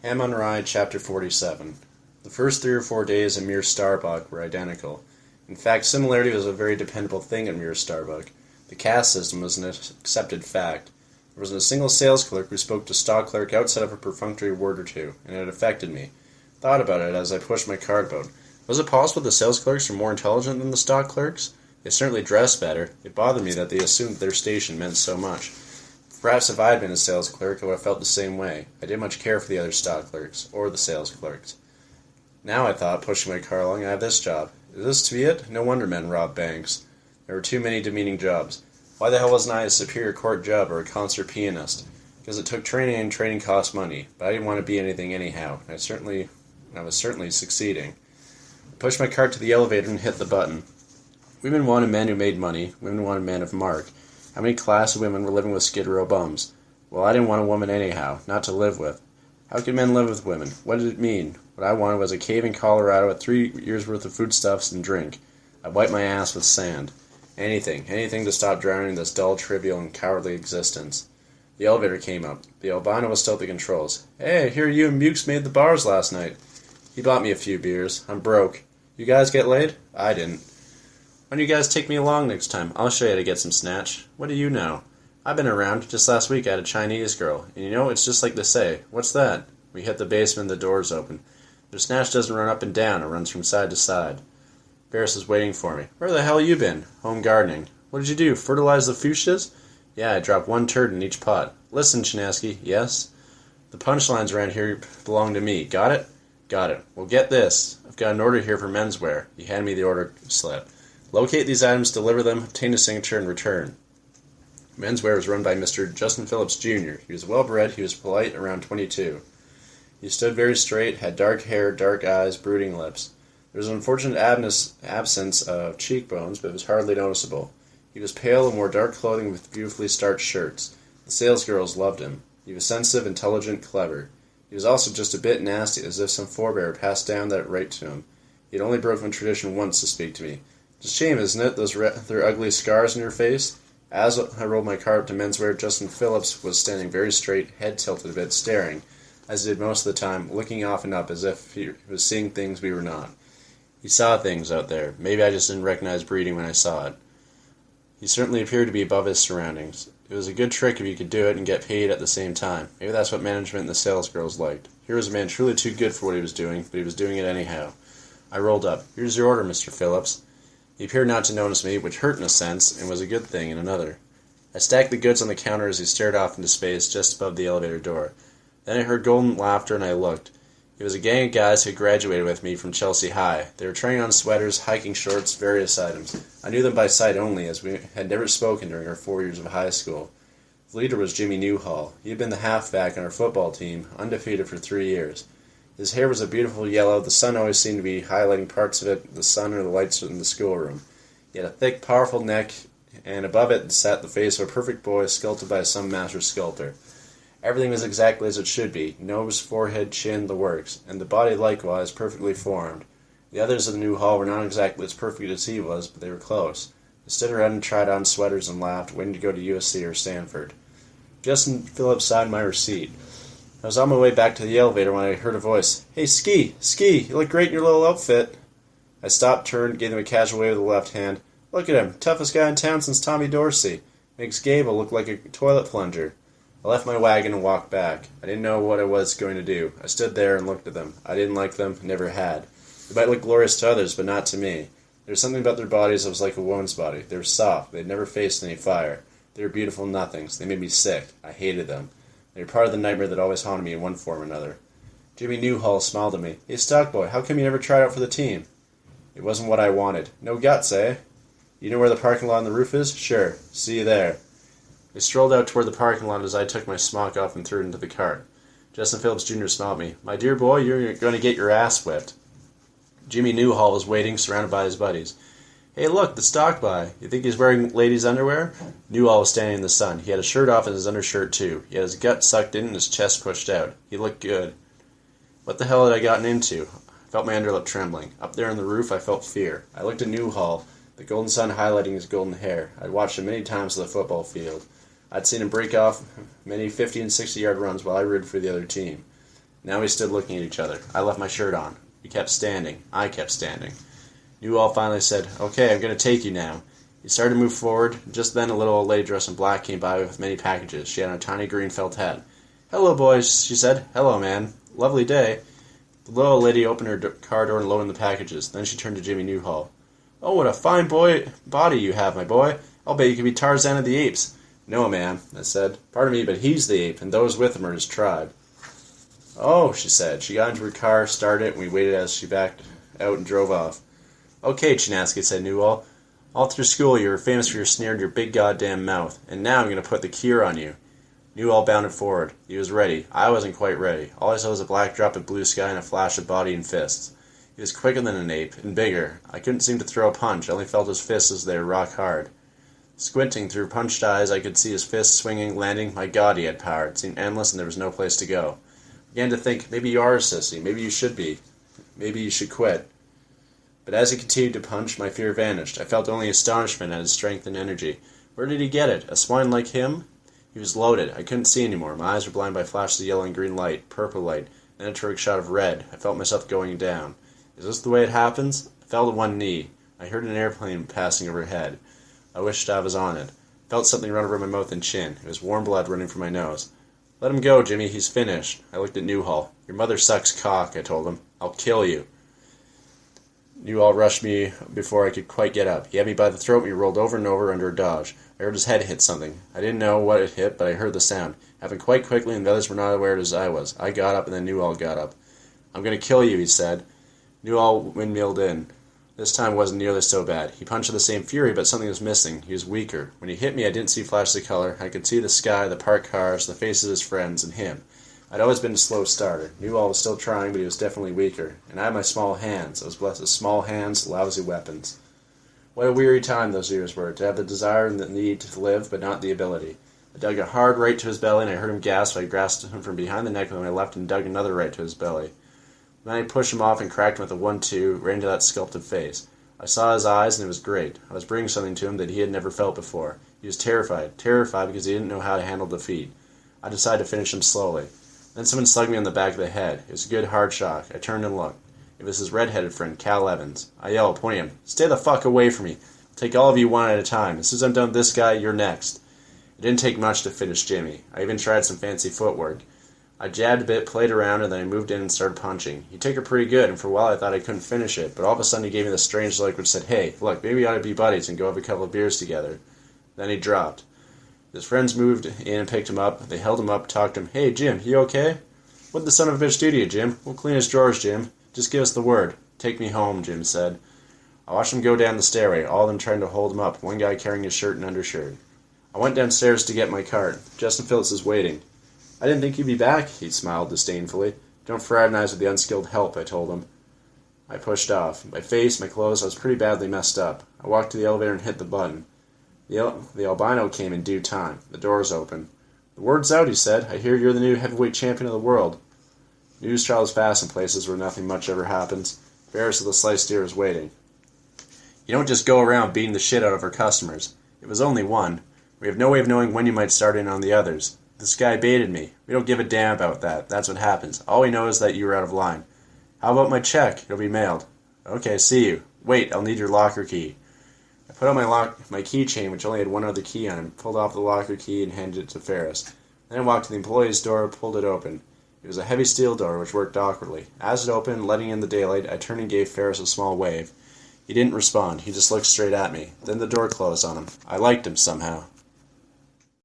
On Rye, Chapter 47. The first 3 or 4 days in Mere Starbuck were identical. In fact, similarity was a very dependable thing in Mere Starbuck. The caste system was an accepted fact. There wasn't a single sales clerk who spoke to stock clerk outside of a perfunctory word or two, and it affected me. Thought about it as I pushed my cart about. Was it possible the sales clerks were more intelligent than the stock clerks? They certainly dressed better. It bothered me that they assumed their station meant so much. Perhaps if I had been a sales clerk, I would have felt the same way. I didn't much care for the other stock clerks, or the sales clerks. Now, I thought, pushing my car along, I have this job. Is this to be it? No wonder men rob banks. There were too many demeaning jobs. Why the hell wasn't I a superior court judge or a concert pianist? Because it took training, and training cost money. But I didn't want to be anything anyhow. I was certainly succeeding. I pushed my cart to the elevator and hit the button. Women wanted men who made money. Women wanted men of mark. How many class of women were living with Skid Row bums? Well, I didn't want a woman anyhow, not to live with. How could men live with women? What did it mean? What I wanted was a cave in Colorado with 3 years' worth of foodstuffs and drink. I'd wipe my ass with sand. Anything to stop drowning in this dull, trivial, and cowardly existence. The elevator came up. The albino was still at the controls. Hey, I hear you and Mukes made the bars last night. He bought me a few beers. I'm broke. You guys get laid? I didn't. Why don't you guys take me along next time? I'll show you how to get some snatch. What do you know? I've been around. Just last week I had a Chinese girl. And you know, it's just like they say. What's that? We hit the basement and the door's open. Their snatch doesn't run up and down. It runs from side to side. Ferris is waiting for me. Where the hell you been? Home gardening. What did you do? Fertilize the fuchsias? Yeah, I dropped 1 turd in each pot. Listen, Chinaski. Yes? The punchlines around here belong to me. Got it? Got it. Well, get this. I've got an order here for menswear. He handed me the order slip. Locate these items, deliver them, obtain a signature, and return. Menswear was run by Mr. Justin Phillips, Jr. He was well-bred, he was polite, around 22. He stood very straight, had dark hair, dark eyes, brooding lips. There was an unfortunate absence of cheekbones, but it was hardly noticeable. He was pale and wore dark clothing with beautifully starched shirts. The salesgirls loved him. He was sensitive, intelligent, clever. He was also just a bit nasty, as if some forebear passed down that right to him. He had only broken tradition once to speak to me. It's a shame, isn't it, their ugly scars on your face? As I rolled my car up to menswear, Justin Phillips was standing very straight, head tilted a bit, staring, as he did most of the time, looking off and up as if he was seeing things we were not. He saw things out there. Maybe I just didn't recognize breeding when I saw it. He certainly appeared to be above his surroundings. It was a good trick if you could do it and get paid at the same time. Maybe that's what management and the sales girls liked. Here was a man truly too good for what he was doing, but he was doing it anyhow. I rolled up. Here's your order, Mr. Phillips. He appeared not to notice me, which hurt in a sense, and was a good thing in another. I stacked the goods on the counter as he stared off into space just above the elevator door. Then I heard golden laughter, and I looked. It was a gang of guys who graduated with me from Chelsea High. They were trying on sweaters, hiking shorts, various items. I knew them by sight only, as we had never spoken during our 4 years of high school. The leader was Jimmy Newhall. He had been the halfback on our football team, undefeated for 3 years. His hair was a beautiful yellow. The sun always seemed to be highlighting parts of it, the sun or the lights in the schoolroom. He had a thick, powerful neck, and above it sat the face of a perfect boy sculpted by some master sculptor. Everything was exactly as it should be, nose, forehead, chin, the works, and the body likewise perfectly formed. The others of the Newhall were not exactly as perfect as he was, but they were close. They stood around and tried on sweaters and laughed, waiting to go to USC or Stanford. Justin Phillips signed my receipt. I was on my way back to the elevator when I heard a voice. Hey, Ski! You look great in your little outfit. I stopped, turned, gave him a casual wave with the left hand. Look at him, toughest guy in town since Tommy Dorsey. Makes Gable look like a toilet plunger. I left my wagon and walked back. I didn't know what I was going to do. I stood there and looked at them. I didn't like them, never had. They might look glorious to others, but not to me. There was something about their bodies that was like a woman's body. They were soft. They had never faced any fire. They were beautiful nothings. They made me sick. I hated them. They were part of the nightmare that always haunted me in one form or another. Jimmy Newhall smiled at me. Hey, Stockboy, how come you never tried out for the team? It wasn't what I wanted. No guts, eh? You know where the parking lot on the roof is? Sure. See you there. I strolled out toward the parking lot as I took my smock off and threw it into the cart. Justin Phillips Jr. smiled at me. My dear boy, you're going to get your ass whipped. Jimmy Newhall was waiting, surrounded by his buddies. Hey, look, the stockboy. You think he's wearing ladies' underwear? Newhall was standing in the sun. He had his shirt off and his undershirt, too. He had his gut sucked in and his chest pushed out. He looked good. What the hell had I gotten into? I felt my underlip trembling. Up there on the roof, I felt fear. I looked at Newhall, the golden sun highlighting his golden hair. I'd watched him many times on the football field. I'd seen him break off many 50 and 60-yard runs while I rooted for the other team. Now we stood looking at each other. I left my shirt on. We kept standing. I kept standing. Newell finally said, "Okay, I'm going to take you now." He started to move forward. Just then a little old lady dressed in black came by with many packages. She had on a tiny green felt hat. "Hello, boys," she said. "Hello, man. Lovely day." The little old lady opened her car door and loaded the packages. Then she turned to Jimmy Newhall. "Oh, what a fine body you have, my boy. I'll bet you could be Tarzan of the Apes." "No, ma'am," I said. "Pardon me, but he's the ape, and those with him are his tribe." "Oh," she said. She got into her car, started it, and we waited as she backed out and drove off. "Okay, Chinaski," said Newell. "All through school you were famous for your sneer and your big goddamn mouth, and now I'm going to put the cure on you." Newell bounded forward. He was ready. I wasn't quite ready. All I saw was a black drop of blue sky and a flash of body and fists. He was quicker than an ape, and bigger. I couldn't seem to throw a punch. I only felt his fists as they were rock hard. Squinting through punched eyes, I could see his fists swinging, landing. My God, he had power. It seemed endless, and there was no place to go. I began to think, maybe you are a sissy. Maybe you should be. Maybe you should quit. But as he continued to punch, my fear vanished. I felt only astonishment at his strength and energy. Where did he get it? A swine like him? He was loaded. I couldn't see anymore. My eyes were blinded by flashes of yellow and green light, purple light, then a terrific shot of red. I felt myself going down. Is this the way it happens? I fell to one knee. I heard an airplane passing overhead. I wished I was on it. I felt something run over my mouth and chin. It was warm blood running from my nose. "Let him go, Jimmy. He's finished." I looked at Newhall. "Your mother sucks cock," I told him. "I'll kill you." Newhall rushed me before I could quite get up. He had me by the throat and we rolled over and over under a dodge. I heard his head hit something. I didn't know what it hit, but I heard the sound. It happened quite quickly and the others were not aware as I was. I got up and then Newhall got up. "I'm going to kill you," he said. Newhall windmilled in. This time wasn't nearly so bad. He punched with the same fury, but something was missing. He was weaker. When he hit me, I didn't see flashes of color. I could see the sky, the parked cars, the faces of his friends, and him. I'd always been a slow starter. Newell was still trying, but he was definitely weaker. And I had my small hands. I was blessed with small hands, lousy weapons. What a weary time those years were, to have the desire and the need to live, but not the ability. I dug a hard right to his belly, and I heard him gasp. I grasped him from behind the neck with my left and dug another right to his belly. Then I pushed him off and cracked him with a 1-2, right into that sculpted face. I saw his eyes, and it was great. I was bringing something to him that he had never felt before. He was terrified because he didn't know how to handle defeat. I decided to finish him slowly. Then someone slugged me on the back of the head. It was a good hard shock. I turned and looked. It was his red-headed friend, Cal Evans. I yelled, pointing at him, "Stay the fuck away from me. I'll take all of you one at a time. As soon as I'm done with this guy, you're next." It didn't take much to finish Jimmy. I even tried some fancy footwork. I jabbed a bit, played around, and then I moved in and started punching. He took it pretty good, and for a while I thought I couldn't finish it, but all of a sudden he gave me this strange look which said, "Hey, look, maybe we ought to be buddies and go have a couple of beers together." Then he dropped. His friends moved in and picked him up. They held him up, talked to him. "Hey, Jim, you okay?" "What'd the son of a bitch do to you, Jim?" "We'll clean his drawers, Jim. Just give us the word." "Take me home," Jim said. I watched them go down the stairway, all of them trying to hold him up, one guy carrying his shirt and undershirt. I went downstairs to get my cart. Justin Phillips was waiting. "I didn't think you'd be back," he smiled disdainfully. "Don't fraternize with the unskilled help," I told him. I pushed off. My face, my clothes, I was pretty badly messed up. I walked to the elevator and hit the button. The albino came in due time. The door was open. "The word's out," he said. "I hear you're the new heavyweight champion of the world." News travels fast in places where nothing much ever happens. Ferris of the sliced steer was waiting. "You don't just go around beating the shit out of our customers." "It was only one. We have no way of knowing when you might start in on the others. This guy baited me. We don't give a damn about that. That's what happens. All we know is that you were out of line." "How about my check? It'll be mailed." "Okay, see you. Wait, I'll need your locker key." I put on my keychain, which only had one other key on it, pulled off the locker key and handed it to Ferris. Then I walked to the employee's door, pulled it open. It was a heavy steel door, which worked awkwardly. As it opened, letting in the daylight, I turned and gave Ferris a small wave. He didn't respond. He just looked straight at me. Then the door closed on him. I liked him somehow.